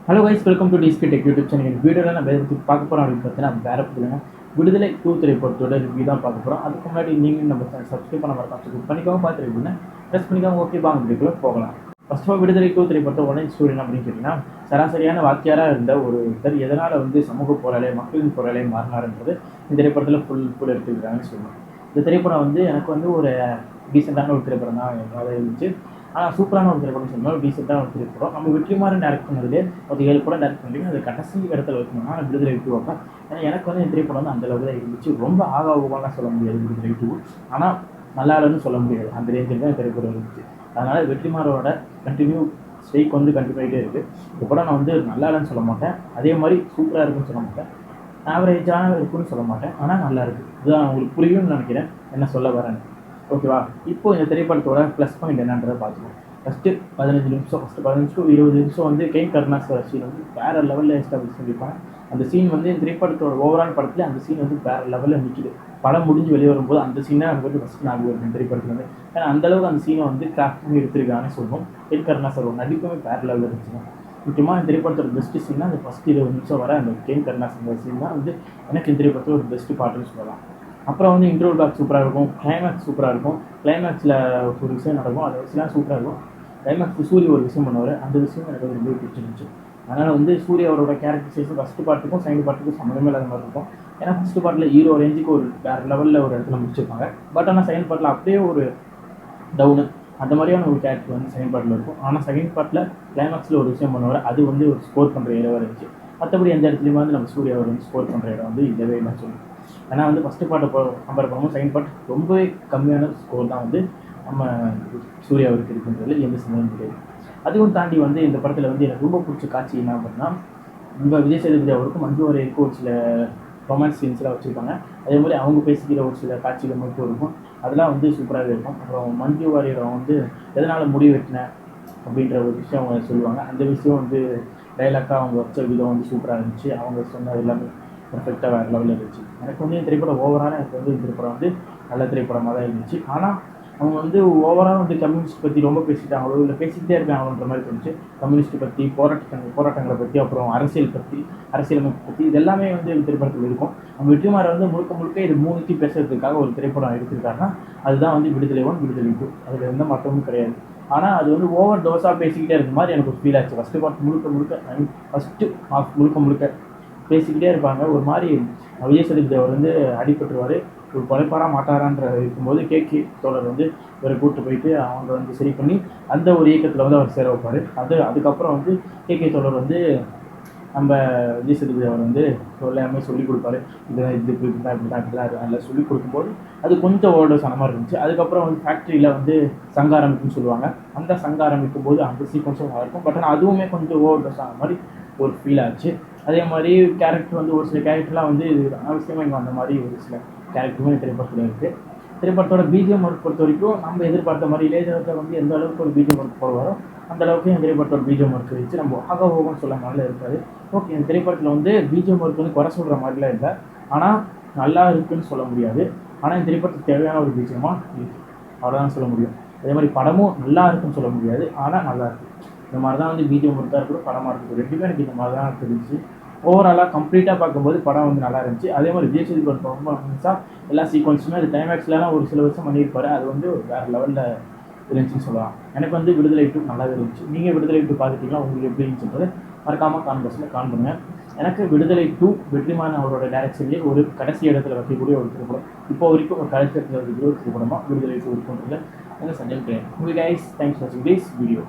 Hello guys, welcome to Disky Tech YouTube channel. இந்த வீடியோவில் நம்ம எதை பார்க்க போகிறோம் அப்படின்னு பார்த்தீங்கன்னா, வேறு இல்லைங்க, விடுதலை 2 திரைப்படத்தோட ரிவ்யூ தான் பார்க்க போகிறோம். அதுக்கு முன்னாடி நீங்கள் நம்ம சேனல் சப்ஸ்கிரைப் பண்ண மாதிரி சப்ஸ்கிரைப் பண்ணிக்கோங்க, பார்த்துருக்கீங்கன்னா ப்ரெஸ் பண்ணிக்கோங்க. ஓகே, வாங்க வீடியோக்குள்ள போகலாம். ஃபர்ஸ்ட் ஆஃப் ஆல், விடுதலை 2 திரைப்படத்தை உடனே ஸ்டோரி அப்படின்னு கேட்டிங்கன்னா, சராசரியான வாத்தியாராக இருந்த ஒருத்தர் எதனால் சமூக போராளி, மக்களின் போராளியை மாறினார்ன்றது இந்த திரைப்படத்தில் ஃபுல் எடுத்துக்கிறாங்கன்னு சொல்லணும். இந்த திரைப்படம் எனக்கு ஒரு டீசெண்டான ஒரு திரைப்படம் தான் என்னால் இருந்துச்சு. ஆனால் சூப்பரான ஒரு திரைப்படம் சொல்லணும், டீசெண்டான ஒரு திரைப்படம். நம்ம வெற்றிமாறன் டேரக்ட் பண்ணதுலேயே ஒரு 7 படம் டேரக்ட் பண்ணி அது கடைசி இடத்துல வைக்கணும்னா விடுதலை 2 வைப்பேன். ஏன்னா எனக்கு இந்த திரைப்படம் அந்த அளவுக்கு தான் இருந்துச்சு. ரொம்ப ஆகாவலாம் சொல்ல முடியாது விடுதலை 2, ஆனால் நல்லா இல்லைன்னு சொல்ல முடியாது. அந்த ரேஞ்சில் தான் திரைப்படம் இருந்துச்சு. அதனால் வெற்றிமாறனோட கண்டினியூ ஸ்ட்ரைக் கண்டினியூ ஆகிட்டே இருக்குது. இந்த படம் நான் நல்லா இல்லைன்னு சொல்ல மாட்டேன், அதே மாதிரி சூப்பராக இருக்குன்னு சொல்ல மாட்டேன், ஆவரேஜான இருக்குன்னு சொல்ல மாட்டேன், ஆனால் நல்லா இருக்குது. இதுதான் உங்களுக்கு புரியும்னு நினைக்கிறேன் என்ன சொல்ல வரேன்னு. ஓகேவா? இப்போ இந்த திரைப்படத்தோட ப்ளஸ் பாயிண்ட் என்னன்றதை பார்த்துக்கோங்க. ஃபஸ்ட்டு 15 நிமிஷம், ஃபஸ்ட்டு 15 to 20 நிமிஷம் கெயின் கருணாஸோட சீன் வேறு லெவலில் எஸ்டாப்ளிஷ் பண்ணியிருப்பாங்க. அந்த சீன் இந்த திரைப்படத்தோட ஓவரால் படத்தில் அந்த சீன் வேறு லெவலில் நிற்கிது. படம் முடிஞ்சு வெளியே வரும்போது அந்த சீனை நமக்கு ஃபஸ்ட்டு ஞாபகம் இருக்கும் இந்த திரைப்படத்தில். ஏன்னா அந்தளவுக்கு அந்த சீனை கிராஃப்ட் பண்ணி எடுத்துருக்காங்கன்னு சொல்லுவோம். கெயின் கருணாஸோட நடிப்புமே வேறு லெவலில் இருந்துச்சுங்க. முக்கியமாக இந்த திரைப்படத்தோட பெஸ்ட்டு சீன்னா அந்த ஃபஸ்ட் 20 நிமிஷம் வர அந்த கெயின் கருணாஸோட சீன் தான் எனக்கு இந்த திரைப்படத்தில் ஒரு பெஸ்ட்டு பாட்டுன்னு சொல்லலாம். அப்புறம் இன்ட்ரோல் பிளாக் சூப்பராக இருக்கும், கிளைமேக்ஸ் சூப்பராக இருக்கும். கிளைமேக்ஸில் ஒரு விஷயம் நடக்கும், அது விஷயம்லாம் சூப்பராக இருக்கும். கிளைமேக்ஸ் சூரிய ஒரு விஷயம் பண்ணுவார், அந்த விஷயம் எனக்கு ரொம்ப பிடிச்சிருந்துச்சு. அதனால் சூரிய அவரோட கேரக்டரைசேஷன் ஃபஸ்ட்டு பார்ட்டுக்கும் செகண்ட் பார்ட்டுக்கும் சம்மந்தமே இல்லாத மாதிரி இருக்கும். ஏன்னா ஃபஸ்ட்டு பார்ட்டில் ஹீரோ ரேஞ்சுக்கு ஒரு வேறு லெவலில் ஒரு இடத்துல முடிச்சிருப்பாங்க. பட் ஆனால் செகண்ட் பார்ட்டில் அப்படியே ஒரு டவுனு அந்த மாதிரியான ஒரு கேரக்டர் செகண்ட் பார்ட்டில் இருக்கும். ஆனால் செகண்ட் பார்ட்டில் கிளைமேக்ஸில் ஒரு விஷயம் பண்ணுவார், அது ஒரு ஸ்கோர் பண்ணுற இடமாக இருந்துச்சு. மற்றபடி எந்த இடத்துலையுமே நம்ம சூரிய அவர் ஸ்கோர் பண்ணுற இடம் இதவே நான் சொல்லுவேன். ஏன்னா ஃபஸ்ட்டு பார்ட்டை கம்பேர் பண்ணும்போது செகண்ட் பார்ட் ரொம்பவே கம்மியான ஸ்கோர் தான் நம்ம சூர்யா அவருக்கு இருக்குன்றது எந்த சந்தேகம் கிடையாது. அதுவும் தாண்டி இந்த படத்தில் எனக்கு ரொம்ப பிடிச்ச காட்சி என்ன அப்படின்னா, விஜய் சேதுபதி அவருக்கும் மஞ்சு வாரியருக்கும் ஒரு சில ரொமான்ஸ் சீன்ஸ்லாம் வச்சுருப்பாங்க. அதே மாதிரி அவங்க பேசிக்கிற ஒரு சில காட்சிகள் மட்டும் இருக்கும், அதெல்லாம் சூப்பராகவே இருக்கும். அப்புறம் மஞ்சு வாரியர் எதனால் முடி வெட்டினேன் அப்படின்ற ஒரு விஷயம் அவங்க சொல்லுவாங்க. அந்த விஷயம் டைலாக்காக அவங்க வச்ச விதம் சூப்பராக இருந்துச்சு. அவங்க சொன்ன எல்லாமே பர்ஃபெக்டாக வேறு லெவலில் இருந்துச்சு. எனக்கு இந்த திரைப்படம் ஓவராலாக எனக்கு இந்த திரைப்படம் நல்ல திரைப்படமாக தான் இருந்துச்சு. ஆனால் அவங்க ஓவரால் கம்யூனிஸ்ட் பற்றி ரொம்ப பேசிட்டாங்களோ இல்லை பேசிக்கிட்டே இருக்காங்களோன்ற மாதிரி தோணுச்சு. கம்யூனிஸ்ட் பற்றி, போராட்டங்களை பற்றி, அப்புறம் அரசியல் பற்றி, அரசியலமைப்பு பற்றி, இது எல்லாமே இந்த திரைப்படத்தில் இருக்கும். நம்ம வெற்றிமாறன் முழுக்க இது மூணுத்தையும் பேசுறதுக்காக ஒரு திரைப்படம் எடுத்திருக்காருன்னா அதுதான் விடுதலை 1, விடுதலை 2. அதில் எந்த மாற்றமும் கிடையாது. ஆனால் அது ஓவர் டோஸாக பேசிக்கிட்டே இருக்க மாதிரி எனக்கு ஒரு ஃபீல் ஆச்சு. ஃபஸ்ட்டு பார்ட் ஃபஸ்ட்டு ஹாஃப் முழுக்க பேசிக்கிட்டே இருப்பாங்க. ஒரு மாதிரி விஜய் சேதுபதி அவர் அடிபட்டுருவார், ஒரு கொலைப்பாரா மாட்டாரான்ற இருக்கும்போது கேகே தோழர் இவரை கூப்பிட்டு போயிட்டு அவங்க சரி பண்ணி அந்த ஒரு இயக்கத்தில் அவர் சேர வைப்பார். அதுக்கப்புறம் கேகே தோழர் நம்ம விஜய் சேதுபதி அவர் எல்லாமே சொல்லிக் கொடுப்பாரு. இப்படிதான் அதில் சொல்லிக் கொடுக்கும்போது அது கொஞ்சம் ஓவர்டோஸ் ஆன மாதிரி இருந்துச்சு. அதுக்கப்புறம் ஃபேக்ட்ரியில் சங்க ஆரம்பிக்குன்னு சொல்லுவாங்க. அந்த சங்க ஆரம்பிக்கும் போது அந்த சீக்வன்ஸும் நல்லா இருக்கும். பட் ஆனால் அதுவுமே கொஞ்சம் ஓவர்டோஸ் ஆன மாதிரி ஒரு ஃபீல் ஆச்சு. அதே மாதிரி கேரக்டர் ஒரு சில கேரக்டர்லாம் இது அவசியமாக இங்கே அந்த மாதிரி ஒரு சில கேரக்டருமே திரைப்படத்தில் இருக்குது. திரைப்படத்தோட பிஜிஎம் ஒர்க் பொறுத்த வரைக்கும் நம்ம எதிர்பார்த்த மாதிரி இளையராஜா எந்த அளவுக்கு ஒரு பிஜிஎம் ஒர்க் போடுவாரோ அந்த அளவுக்கு இந்த திரைப்படத்தோட பிஜிஎம் ஒர்க் இருந்துச்சு. நம்ம ஆகவோகம் சொல்ல மாதிரிலாம் இருக்காது. ஓகே, இந்த திரைப்படத்தில் பிஜிஎம் ஒர்க் குறை சொல்கிற மாதிரிலாம் இல்லை, ஆனால் நல்லா இருக்குன்னு சொல்ல முடியாது. ஆனால் இந்த திரைப்படத்துக்கு தேவையான ஒரு பிஜிஎமாக இருக்குது, அவ்வளோதான் சொல்ல முடியும். அதே மாதிரி படமும் நல்லா இருக்குன்னு சொல்ல முடியாது, ஆனால் நல்லா இருக்குது. இந்த மாதிரி தான் பிஜிஎம் ஒர்க்காக இருக்கட்டும், படமாக இருக்கட்டும், ரெண்டுமே எனக்கு இந்த மாதிரி தான் தெரிஞ்சு. ஓவராலாக கம்ப்ளீட்டாக பார்க்கும்போது படம் நல்லா இருந்துச்சு. அதே மாதிரி விஜய் சேதுபதி பர்ஃபார்மன்ஸாக எல்லா சீக்வன்ஸுமே அது கிளைமேக்ஸ்லாம் ஒரு சில வருஷம் பண்ணியிருப்பாரு. அது ஒரு வேறு லெவலில் இருந்துச்சுன்னு சொல்லலாம். எனக்கு விடுதலை 2 நல்லாவே இருந்துச்சு. நீங்கள் விடுதலை 2 பார்த்துட்டீங்களா? உங்களுக்கு எப்படி இருந்துச்சுன்றது மறக்காமல் கான்வர்ஸில் கான் பண்ணுங்கள். எனக்கு விடுதலை 2 வெற்றிமாறன் அவரோட டைரக்ஷன்லேயே ஒரு கடைசி இடத்துல வைக்கக்கூடிய ஒரு திரைப்படம். இப்போ வரைக்கும் ஒரு கடைசி இடத்துல வைக்கக்கூடிய ஒரு திரைப்படமாக விடுதலை 2 இருக்குன்றது எனக்கு சந்தேகம் கிடையாது. உங்களுக்கு கைஸ், தேங்க்ஸ் ஃபார் வாட்சிங் திஸ் வீடியோ.